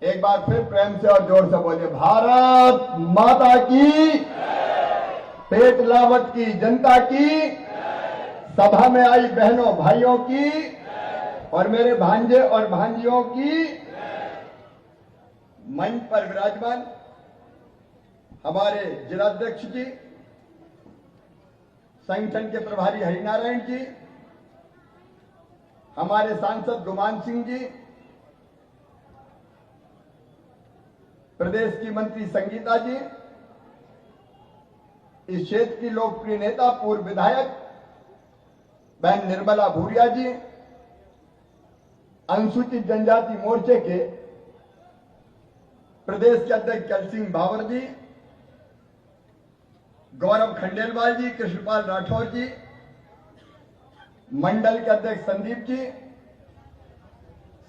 एक बार फिर प्रेम से और जोर से बोलिए, भारत माता की, पेटलावत की जनता की, सभा में आई बहनों भाइयों की और मेरे भांजे और भांजियों की, मंच पर विराजमान हमारे जिलाध्यक्ष जी, संगठन के प्रभारी हरिनारायण जी, हमारे सांसद गुमान सिंह जी, प्रदेश की मंत्री संगीता जी, इस क्षेत्र की लोकप्रिय नेता पूर्व विधायक बहन निर्मला भूरिया जी, अनुसूचित जनजाति मोर्चे के प्रदेश के अध्यक्ष जल सिंह भावर जी, गौरव खंडेलवाल जी, कृष्णपाल राठौर जी, मंडल के अध्यक्ष संदीप जी,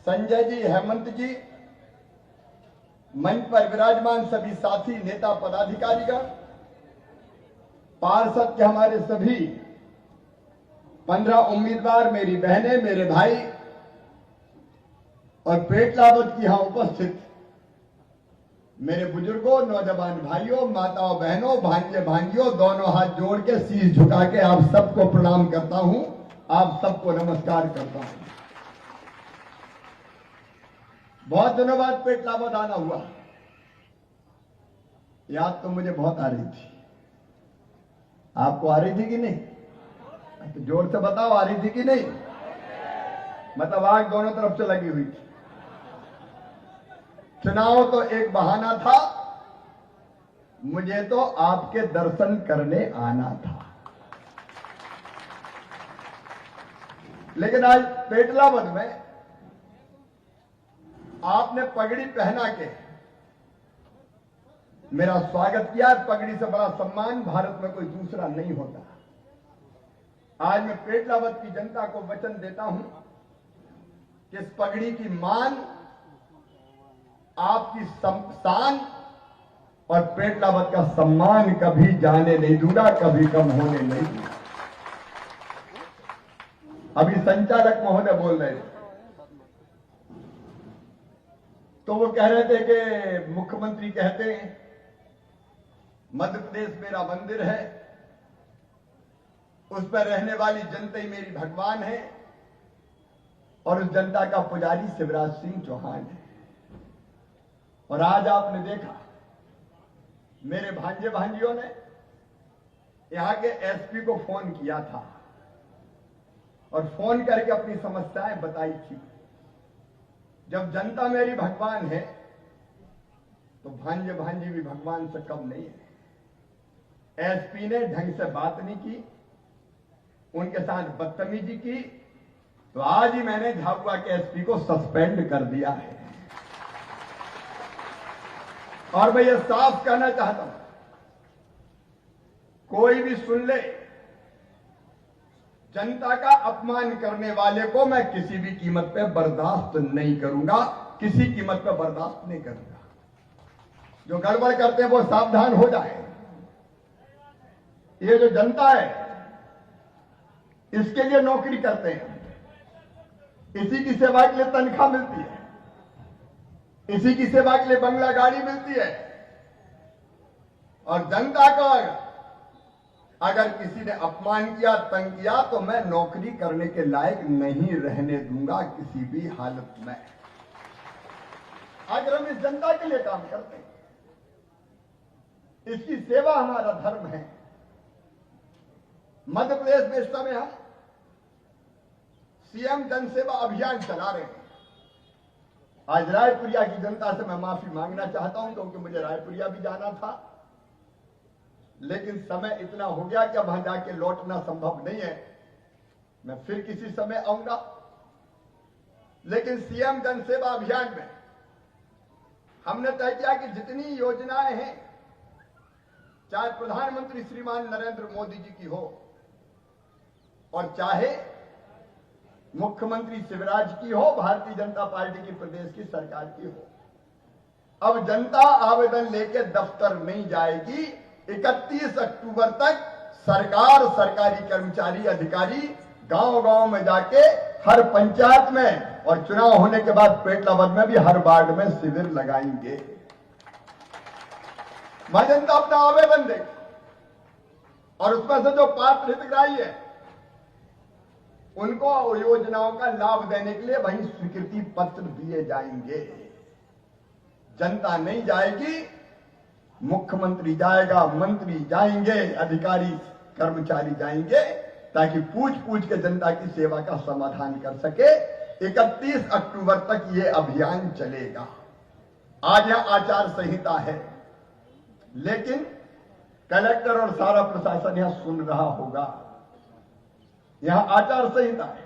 संजय जी, हेमंत जी, मंच पर विराजमान सभी साथी नेता पदाधिकारीगण, पार्षद के हमारे सभी 15 उम्मीदवार, मेरी बहनें, मेरे भाई और पेटलावत की यहां उपस्थित मेरे बुजुर्गों, नौजवान भाइयों, माताओं, बहनों, भांजे भांजियों, दोनों हाथ जोड़ के शीश झुका के आप सबको प्रणाम करता हूं, आप सबको नमस्कार करता हूं। बहुत दिनों बाद पेटलावत आना हुआ, याद तो मुझे बहुत आ रही थी। आपको आ रही थी कि नहीं? तो जोर से बताओ, आ रही थी कि नहीं? मतलब आग दोनों तरफ से लगी हुई थी। चुनाव तो एक बहाना था, मुझे तो आपके दर्शन करने आना था। लेकिन आज पेटलावत में आपने पगड़ी पहना के मेरा स्वागत किया। पगड़ी से बड़ा सम्मान भारत में कोई दूसरा नहीं होता। आज मैं पेटलावत की जनता को वचन देता हूं कि इस पगड़ी की मान, आपकी शान और पेटलावत का सम्मान कभी जाने नहीं दूंगा, कभी कम होने नहीं दूंगा। अभी संचालक महोदय बोल रहे थे तो वो कह रहे थे कि मुख्यमंत्री कहते हैं मध्य प्रदेश मेरा मंदिर है, उस पर रहने वाली जनता ही मेरी भगवान है और उस जनता का पुजारी शिवराज सिंह चौहान है। और आज आपने देखा मेरे भांजे भांजियों ने यहां के एसपी को फोन किया था और फोन करके अपनी समस्याएं बताई थी। जब जनता मेरी भगवान है तो भांजे भांजी भी भगवान से कम नहीं है। एसपी ने ढंग से बात नहीं की, उनके साथ बदतमीजी की, तो आज ही मैंने झाबुआ के एसपी को सस्पेंड कर दिया है। और मैं ये साफ कहना चाहता हूं, कोई भी सुन ले, जनता का अपमान करने वाले को मैं किसी भी कीमत पे बर्दाश्त नहीं करूंगा, किसी कीमत पे बर्दाश्त नहीं करूंगा। जो गड़बड़ करते हैं वो सावधान हो जाए। ये जो जनता है इसके लिए नौकरी करते हैं, इसी की सेवा के लिए तनख्वाह मिलती है, इसी की सेवा के लिए बंगला गाड़ी मिलती है। और जनता का अगर किसी ने अपमान किया, तंग किया, तो मैं नौकरी करने के लायक नहीं रहने दूंगा किसी भी हालत में। अगर हम इस जनता के लिए काम करते हैं, इसकी सेवा हमारा धर्म है। मध्य प्रदेश में इस समय हम सीएम जनसेवा अभियान चला रहे हैं। आज रायपुरिया की जनता से मैं माफी मांगना चाहता हूं क्योंकि मुझे रायपुरिया भी जाना था, लेकिन समय इतना हो गया कि अब वहां जाके लौटना संभव नहीं है। मैं फिर किसी समय आऊंगा। लेकिन सीएम जनसेवा अभियान में हमने तय किया कि जितनी योजनाएं हैं, चाहे प्रधानमंत्री श्रीमान नरेंद्र मोदी जी की हो और चाहे मुख्यमंत्री शिवराज की हो, भारतीय जनता पार्टी की प्रदेश की सरकार की हो, अब जनता आवेदन लेके दफ्तर नहीं जाएगी। 31 अक्टूबर तक सरकार, सरकारी कर्मचारी, अधिकारी गांव-गांव में जाके हर पंचायत में और चुनाव होने के बाद पेटलाबाद में भी हर वार्ड में शिविर लगाएंगे। वहां जनता अपना आवेदन देगी और उसमें से जो पात्र हितग्राही है उनको योजनाओं का लाभ देने के लिए वहीं स्वीकृति पत्र दिए जाएंगे। जनता नहीं जाएगी, मुख्यमंत्री जाएगा, मंत्री जाएंगे, अधिकारी कर्मचारी जाएंगे, ताकि पूछ पूछ के जनता की सेवा का समाधान कर सके। 31 अक्टूबर तक ये अभियान चलेगा। आज यहां आचार संहिता है, लेकिन कलेक्टर और सारा प्रशासन यहां सुन रहा होगा। यहां आचार संहिता है,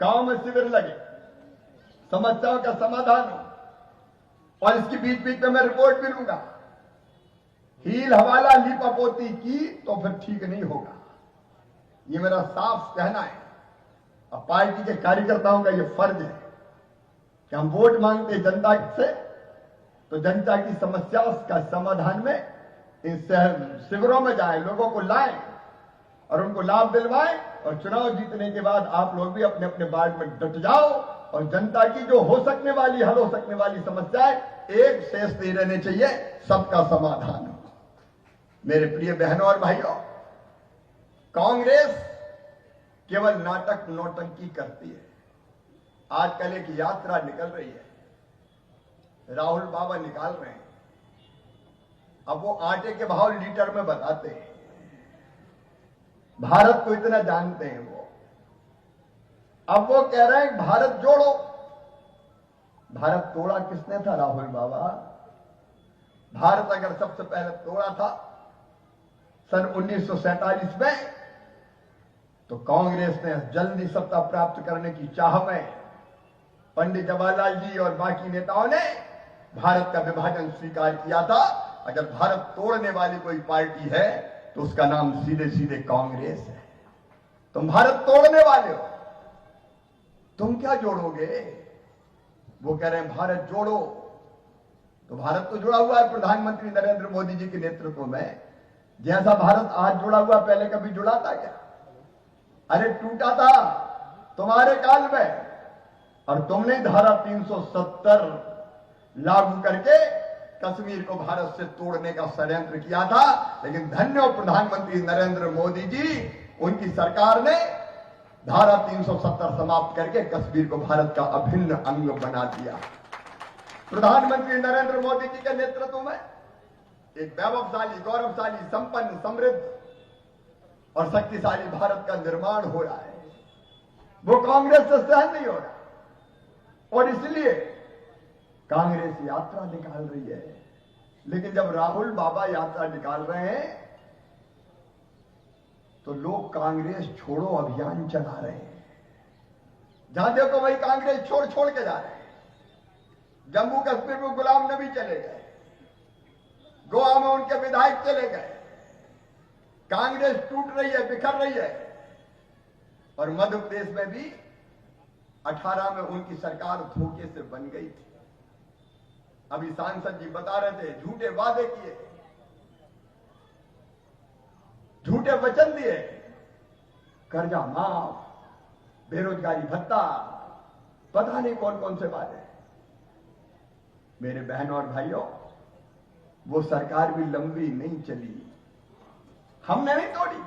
गांव में शिविर लगे, समस्याओं का समाधान हो, और इसकी बीच बीच में मैं रिपोर्ट भी लूंगा। हील हवाला लीपापोती की तो फिर ठीक नहीं होगा, ये मेरा साफ कहना है। अब पार्टी के कार्यकर्ताओं का ये फर्ज है कि हम वोट मांगते जनता से, तो जनता की समस्या का समाधान में इन शिविरों में जाए, लोगों को लाएं और उनको लाभ दिलवाएं, और चुनाव जीतने के बाद आप लोग भी अपने अपने वार्ड में डट जाओ और जनता की जो हो सकने वाली, हल हो सकने वाली समस्याएं एक शेष नहीं रहने चाहिए, सबका समाधान हो। मेरे प्रिय बहनों और भाइयों, कांग्रेस केवल नाटक नौटंकी करती है। आजकल एक यात्रा निकल रही है, राहुल बाबा निकाल रहे हैं। अब वो आटे के भाव लीटर में बताते हैं, भारत को इतना जानते हैं वो। अब वो कह रहे हैं भारत जोड़ो। भारत तोड़ा किसने था राहुल बाबा? भारत अगर सबसे पहले तोड़ा था सन 1947 में, तो कांग्रेस ने जल्दी सत्ता प्राप्त करने की चाह में पंडित जवाहरलाल जी और बाकी नेताओं ने भारत का विभाजन स्वीकार किया था। अगर भारत तोड़ने वाली कोई पार्टी है तो उसका नाम सीधे सीधे कांग्रेस है। तुम भारत तोड़ने वाले हो, तुम क्या जोड़ोगे? वो कह रहे हैं भारत जोड़ो, तो भारत तो जुड़ा हुआ है प्रधानमंत्री नरेंद्र मोदी जी के नेतृत्व में। जैसा भारत आज जुड़ा हुआ, पहले कभी जुड़ा था क्या? अरे टूटा था तुम्हारे काल में, और तुमने धारा 370 लागू करके कश्मीर को भारत से तोड़ने का षड्यंत्र किया था। लेकिन धन्य हो प्रधानमंत्री नरेंद्र मोदी जी, उनकी सरकार ने धारा 370 समाप्त करके कश्मीर को भारत का अभिन्न अंग बना दिया। प्रधानमंत्री नरेंद्र मोदी जी के नेतृत्व में एक वैभवशाली, गौरवशाली, संपन्न, समृद्ध और शक्तिशाली भारत का निर्माण हो रहा है। वो कांग्रेस से सहन नहीं हो रहा, और इसलिए कांग्रेस यात्रा निकाल रही है। लेकिन जब राहुल बाबा यात्रा निकाल रहे हैं तो लोग कांग्रेस छोड़ो अभियान चला रहे हैं। जहां देखो वही कांग्रेस छोड़ छोड़ के जा रहे हैं। जम्मू कश्मीर में गुलाम नबी चले गए, गोवा में उनके विधायक चले गए। कांग्रेस टूट रही है, बिखर रही है। और मध्य प्रदेश में भी 18 में उनकी सरकार धोखे से बन गई थी। अभी सांसद जी बता रहे थे, झूठे वादे किए, झूठे वचन दिए, कर्जा माफ, बेरोजगारी भत्ता, पता नहीं कौन कौन से वादे। मेरे बहनों और भाइयों, वो सरकार भी लंबी नहीं चली, हमने नहीं तोड़ी।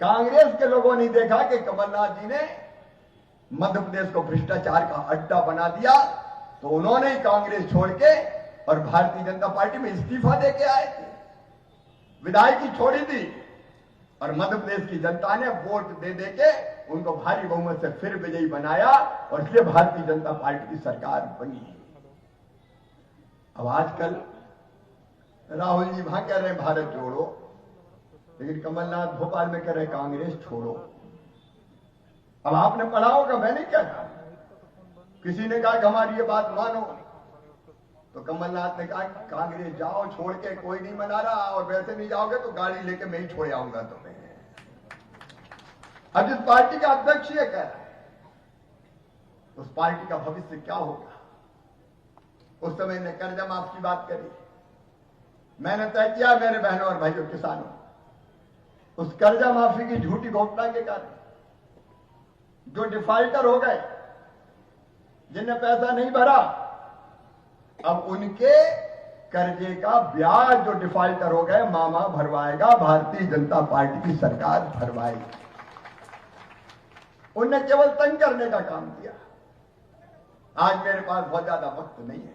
कांग्रेस के लोगों ने देखा कि कमलनाथ जी ने मध्य प्रदेश को भ्रष्टाचार का अड्डा बना दिया, तो उन्होंने ही कांग्रेस छोड़ के और भारतीय जनता पार्टी में इस्तीफा देके आए थे, विधायकी छोड़ी थी। और मध्य प्रदेश की जनता ने वोट दे देके उनको भारी बहुमत से फिर विजयी बनाया, और इसलिए भारतीय जनता पार्टी की सरकार बनी। अब आजकल राहुल जी वहां कह रहे हैं भारत जोड़ो, लेकिन कमलनाथ भोपाल में कह रहे कांग्रेस छोड़ो। अब आपने पढ़ा होगा, मैं नहीं कह रहा। किसी ने कहा कि हमारी ये बात मानो, तो कमलनाथ ने कहा कांग्रेस जाओ, छोड़ के कोई नहीं मना रहा, और वैसे नहीं जाओगे तो गाड़ी लेके मैं ही छोड़ आऊंगा तुम्हें। अब जिस पार्टी का अध्यक्ष ये कह रहा है, उस पार्टी का भविष्य क्या होगा? उस समय ने कर्जा माफ की बात करी, मैंने तय किया मेरे बहनों और भाइयों किसानों, उस कर्जा माफी की झूठी घोषणा के कारण जो डिफाल्टर हो गए जिनने पैसा नहीं भरा, अब उनके कर्जे का ब्याज जो डिफॉल्टर हो गए मामा भरवाएगा, भारतीय जनता पार्टी की सरकार भरवाएगी। उनने केवल तंग करने का काम किया। आज मेरे पास बहुत ज्यादा वक्त नहीं है,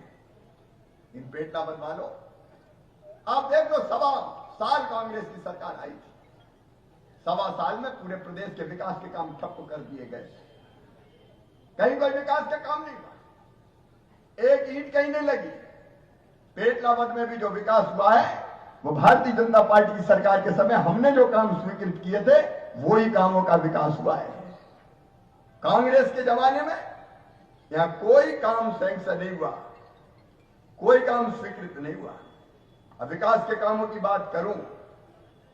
इन पेटला बनवा लो। आप देख लो, 1.25 साल कांग्रेस की सरकार आई थी, 1.25 साल में पूरे प्रदेश के विकास के काम ठप्प कर दिए गए। कहीं कोई विकास का काम नहीं हुआ, एक ईंट कहीं नहीं लगी। पेटलावद में भी जो विकास हुआ है वो भारतीय जनता पार्टी की सरकार के समय हमने जो काम स्वीकृत किए थे वही कामों का विकास हुआ है। कांग्रेस के जमाने में यहां कोई काम सैंक्शन नहीं हुआ, कोई काम स्वीकृत नहीं हुआ। अब विकास के कामों की बात करूं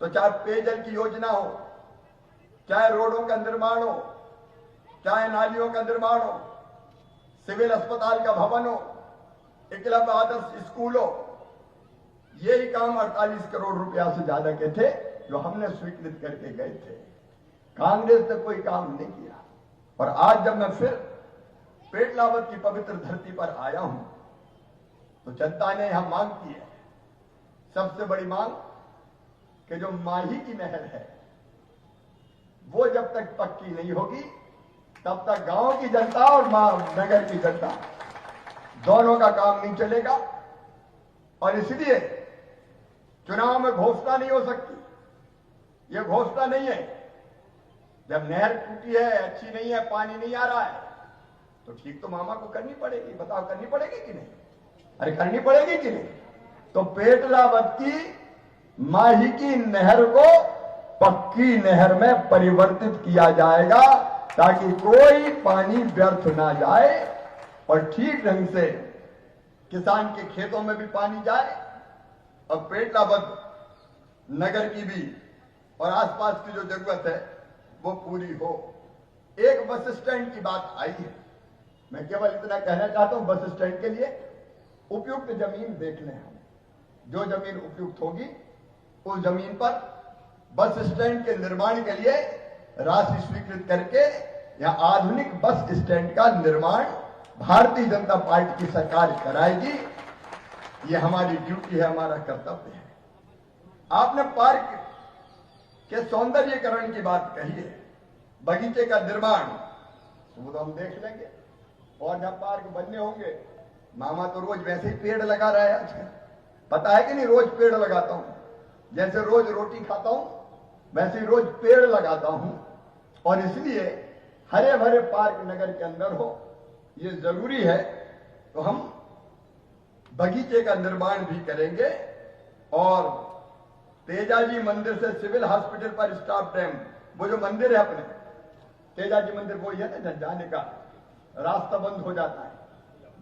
तो चाहे पेयजल की योजना हो, चाहे रोडों का निर्माण हो, चाहे नालियों का निर्माण हो, सिविल अस्पताल का भवन हो, एकलव्य आदर्श स्कूल हो, यही काम 48 करोड़ रुपया से ज्यादा के थे जो हमने स्वीकृत करके गए थे। कांग्रेस ने कोई काम नहीं किया। और आज जब मैं फिर पेटलावद की पवित्र धरती पर आया हूं तो जनता ने यहां मांग की है, सबसे बड़ी मांग कि जो माही की नहर है वो जब तक पक्की नहीं होगी तब तक गांव की जनता और नगर की जनता दोनों का काम नहीं चलेगा। और इसलिए चुनाव में घोषणा नहीं हो सकती। यह घोषणा नहीं है, जब नहर टूटी है, अच्छी नहीं है, पानी नहीं आ रहा है तो ठीक तो मामा को करनी पड़ेगी। बताओ करनी पड़ेगी कि नहीं? अरे करनी पड़ेगी कि नहीं? तो पेटलावद की माही की नहर को पक्की नहर में परिवर्तित किया जाएगा ताकि कोई पानी व्यर्थ ना जाए और ठीक ढंग से किसान के खेतों में भी पानी जाए और पेटलावद नगर की भी और आसपास की जो जरूरत है वो पूरी हो। एक बस स्टैंड की बात आई है, मैं केवल इतना कहना चाहता हूं, बस स्टैंड के लिए उपयुक्त जमीन देख लें। हम जो जमीन उपयुक्त होगी उस जमीन पर बस स्टैंड के निर्माण के लिए राशि स्वीकृत करके यहां आधुनिक बस स्टैंड का निर्माण भारतीय जनता पार्टी की सरकार कराएगी। यह हमारी ड्यूटी है, हमारा कर्तव्य है। आपने पार्क के सौंदर्यीकरण की बात कही है, बगीचे का निर्माण, वो तो हम देख लेंगे। और जब पार्क बनने होंगे, मामा तो रोज वैसे ही पेड़ लगा रहा है आजकल, पता है कि नहीं? रोज पेड़ लगाता हूं, जैसे रोज रोटी खाता हूं वैसे ही रोज पेड़ लगाता हूं। और इसलिए हरे भरे पार्क नगर के अंदर हो, ये जरूरी है। तो हम बगीचे का निर्माण भी करेंगे और तेजाजी मंदिर से सिविल हॉस्पिटल पर स्टाफ डैम, वो जो मंदिर है अपने तेजाजी मंदिर, वो है ना, जाने का रास्ता बंद हो जाता है,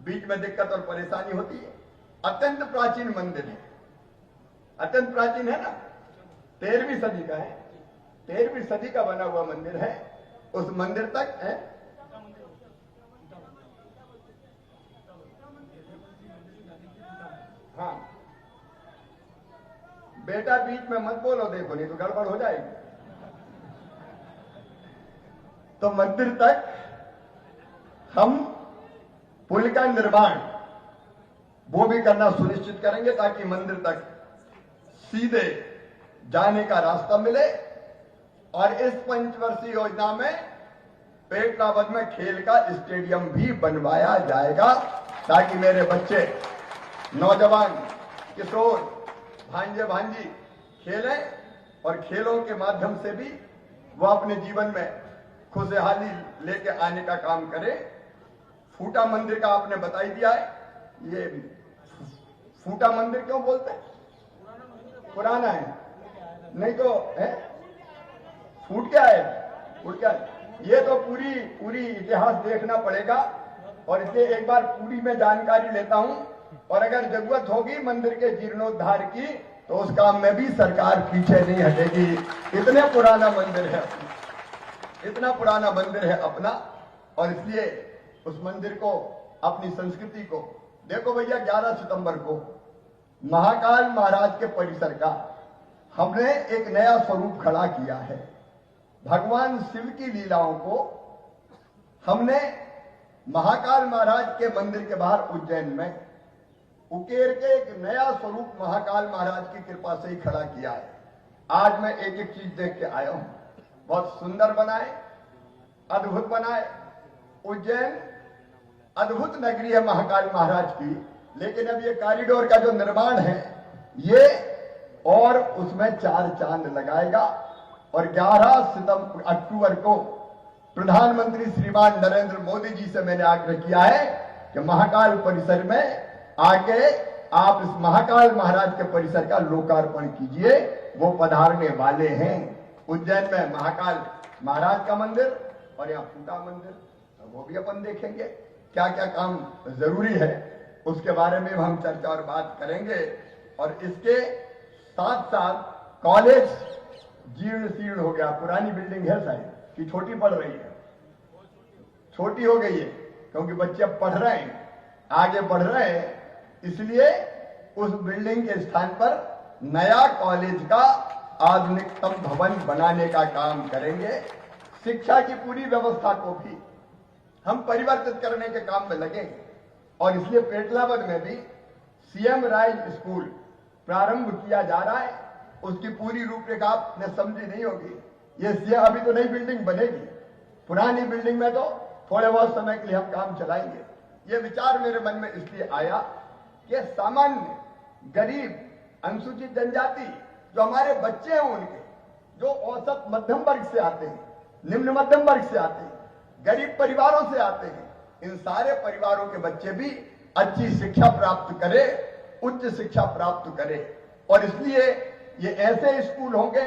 बीच में दिक्कत और परेशानी होती है। अत्यंत प्राचीन मंदिर है, अत्यंत प्राचीन है ना, 13वीं सदी का है, 13वीं सदी का बना हुआ मंदिर है। उस मंदिर तक है, हाँ बेटा बीच में मत बोलो, देखो नहीं तो गड़बड़ हो जाएगी। तो मंदिर तक हम पुल का निर्माण वो भी करना सुनिश्चित करेंगे ताकि मंदिर तक सीधे जाने का रास्ता मिले। और इस पंचवर्षीय योजना में पेटलावद में खेल का स्टेडियम भी बनवाया जाएगा ताकि मेरे बच्चे, नौजवान, किशोर, भांजे भांजी खेलें और खेलों के माध्यम से भी वो अपने जीवन में खुशहाली लेके आने का काम करें। फूटा मंदिर का आपने बता ही दिया है। ये फूटा मंदिर क्यों बोलते हैं? पुराना है, नहीं तो है फूट क्या है, फूट क्या है? ये तो पूरी इतिहास देखना पड़ेगा और इसे एक बार पूरी में जानकारी लेता हूं और अगर जरूरत होगी मंदिर के जीर्णोद्धार की तो उस काम में भी सरकार पीछे नहीं हटेगी। इतने पुराना मंदिर है, इतना पुराना मंदिर है अपना। और इसलिए उस मंदिर को, अपनी संस्कृति को देखो भैया। 11 सितंबर को महाकाल महाराज के परिसर का हमने एक नया स्वरूप खड़ा किया है। भगवान शिव की लीलाओं को हमने महाकाल महाराज के मंदिर के बाहर उज्जैन में उकेर के एक नया स्वरूप महाकाल महाराज की कृपा से ही खड़ा किया है। आज मैं एक एक चीज देख के आया हूं। बहुत सुंदर बनाए, अद्भुत बनाए। उज्जैन अद्भुत नगरी है महाकाल महाराज की, लेकिन अब ये कॉरिडोर का जो निर्माण है ये और उसमें 4 चांद लगाएगा। और 11 अक्टूबर को प्रधानमंत्री श्रीमान नरेंद्र मोदी जी से मैंने आग्रह किया है कि महाकाल परिसर में आके आप इस महाकाल महाराज के परिसर का लोकार्पण कीजिए। वो पधारने वाले हैं। उज्जैन में महाकाल महाराज का मंदिर और यहाँ फूटा मंदिर, वो भी अपन देखेंगे क्या क्या काम जरूरी है, उसके बारे में हम चर्चा और बात करेंगे। और इसके साथ साथ कॉलेज जीर्ण शीर्ण हो गया, पुरानी बिल्डिंग है शायद कि छोटी पड़ रही है, छोटी हो गई है क्योंकि बच्चे अब पढ़ रहे हैं, आगे बढ़ रहे हैं, इसलिए उस बिल्डिंग के स्थान पर नया कॉलेज का आधुनिकतम भवन बनाने का काम करेंगे। शिक्षा की पूरी व्यवस्था को भी हम परिवर्तित करने के काम में लगेंगे। और इसलिए पेटलाबाद में भी सीएम राइज स्कूल प्रारंभ किया जा रहा है। उसकी पूरी रूपरेखा आपने समझी नहीं होगी। ये सीएम अभी तो नई बिल्डिंग बनेगी, पुरानी बिल्डिंग में तो थोड़े बहुत समय के लिए हम काम चलाएंगे। ये विचार मेरे मन में इसलिए आया कि सामान्य गरीब अनुसूचित जनजाति जो हमारे बच्चे हैं, उनके जो औसत मध्यम वर्ग से आते हैं, निम्न मध्यम वर्ग से आते हैं, गरीब परिवारों से आते हैं, इन सारे परिवारों के बच्चे भी अच्छी शिक्षा प्राप्त करें, उच्च शिक्षा प्राप्त करें। और इसलिए ये ऐसे स्कूल होंगे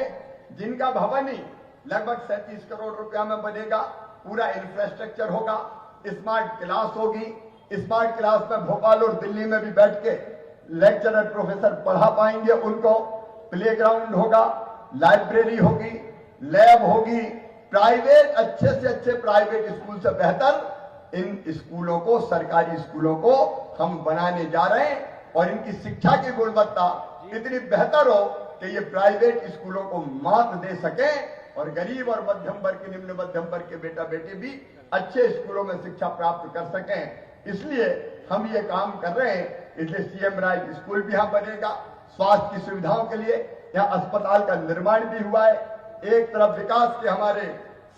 जिनका भवन ही लगभग 37 करोड़ रुपया में बनेगा। पूरा इंफ्रास्ट्रक्चर होगा, स्मार्ट क्लास होगी। स्मार्ट क्लास में भोपाल और दिल्ली में भी बैठ के लेक्चरर प्रोफेसर पढ़ा पाएंगे उनको। प्लेग्राउंड होगा, लाइब्रेरी होगी, लैब होगी। प्राइवेट अच्छे से अच्छे प्राइवेट स्कूल से बेहतर इन स्कूलों को, सरकारी स्कूलों को हम बनाने जा रहे हैं। और इनकी शिक्षा की गुणवत्ता इतनी बेहतर हो कि ये प्राइवेट स्कूलों को मात दे सके और गरीब और मध्यम वर्ग के, निम्न मध्यम वर्ग के बेटा बेटे भी अच्छे स्कूलों में शिक्षा प्राप्त कर सकें। इसलिए हम ये काम कर रहे हैं। इसलिए सीएम राइज स्कूल भी यहां बनेगा। स्वास्थ्य की सुविधाओं के लिए यहाँ अस्पताल का निर्माण भी हुआ है। एक तरफ विकास के हमारे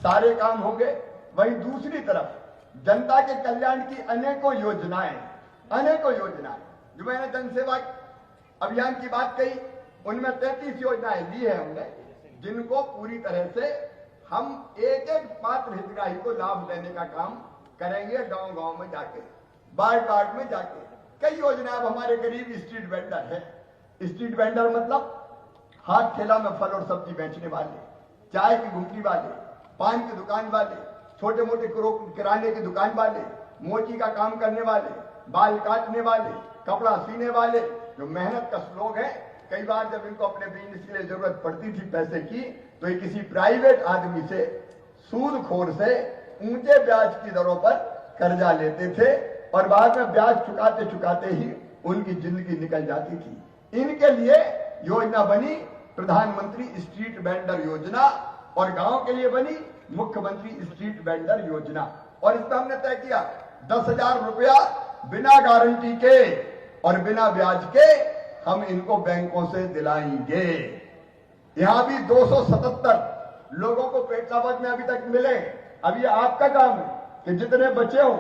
सारे काम होंगे, वहीं दूसरी तरफ जनता के कल्याण की अनेकों योजनाएं जो मैंने जनसेवा अभियान की बात कही, उनमें 33 योजनाएं ली है हमने, जिनको पूरी तरह से हम एक एक पात्र हितग्राही को लाभ देने का काम करेंगे। गांव गांव में जाके, वार्ड वार्ड में जाके कई योजनाएं। अब हमारे गरीब स्ट्रीट वेंडर है। स्ट्रीट वेंडर मतलब हाथ ठेला में फल और सब्जी बेचने वाले, चाय की घुमटी वाले, पान की दुकान वाले, छोटे मोटे किराने की दुकान वाले, मोची का काम करने वाले, बाल काटने वाले, कपड़ा सीने वाले, जो मेहनत कश लोग हैं। कई बार जब इनको अपने बिजनेस के लिए जरूरत पड़ती थी पैसे की, तो ये किसी प्राइवेट आदमी से, सूदखोर से ऊंचे ब्याज की दरों पर कर्जा लेते थे और बाद में ब्याज चुकाते चुकाते ही उनकी जिंदगी निकल जाती थी। इनके लिए योजना बनी प्रधानमंत्री स्ट्रीट वेंडर योजना, और गांव के लिए बनी मुख्यमंत्री स्ट्रीट वेंडर योजना। और इसमें हमने तय किया 10,000 रुपया बिना गारंटी के और बिना ब्याज के हम इनको बैंकों से दिलाएंगे। यहां भी 277 लोगों को पेटलाबाद में अभी तक मिले। अब ये आपका काम है कि जितने बचे हो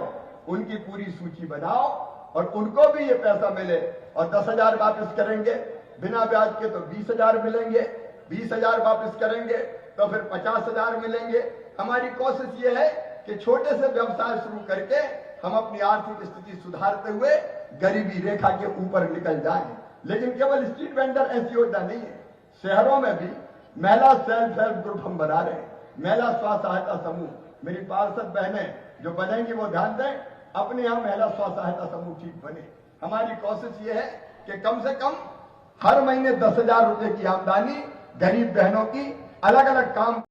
उनकी पूरी सूची बनाओ और उनको भी ये पैसा मिले। और 10,000 वापस करेंगे बिना ब्याज के तो 20,000 मिलेंगे, 20,000 वापस करेंगे तो फिर 50,000 मिलेंगे। हमारी कोशिश ये है कि छोटे से व्यवसाय शुरू करके हम अपनी आर्थिक स्थिति सुधारते हुए गरीबी रेखा के ऊपर निकल जाएं। लेकिन केवल स्ट्रीट वेंडर ऐसी योजना नहीं है, शहरों में भी महिला सेल्फ हेल्प ग्रुप हम बना रहे हैं। महिला स्व सहायता समूह, मेरी पार्षद बहनें जो बनेंगी वो ध्यान दें, अपने यहाँ महिला स्व सहायता समूह ठीक बने। हमारी कोशिश ये है कि कम से कम हर महीने 10,000 रुपए की आमदनी गरीब बहनों की अलग अलग काम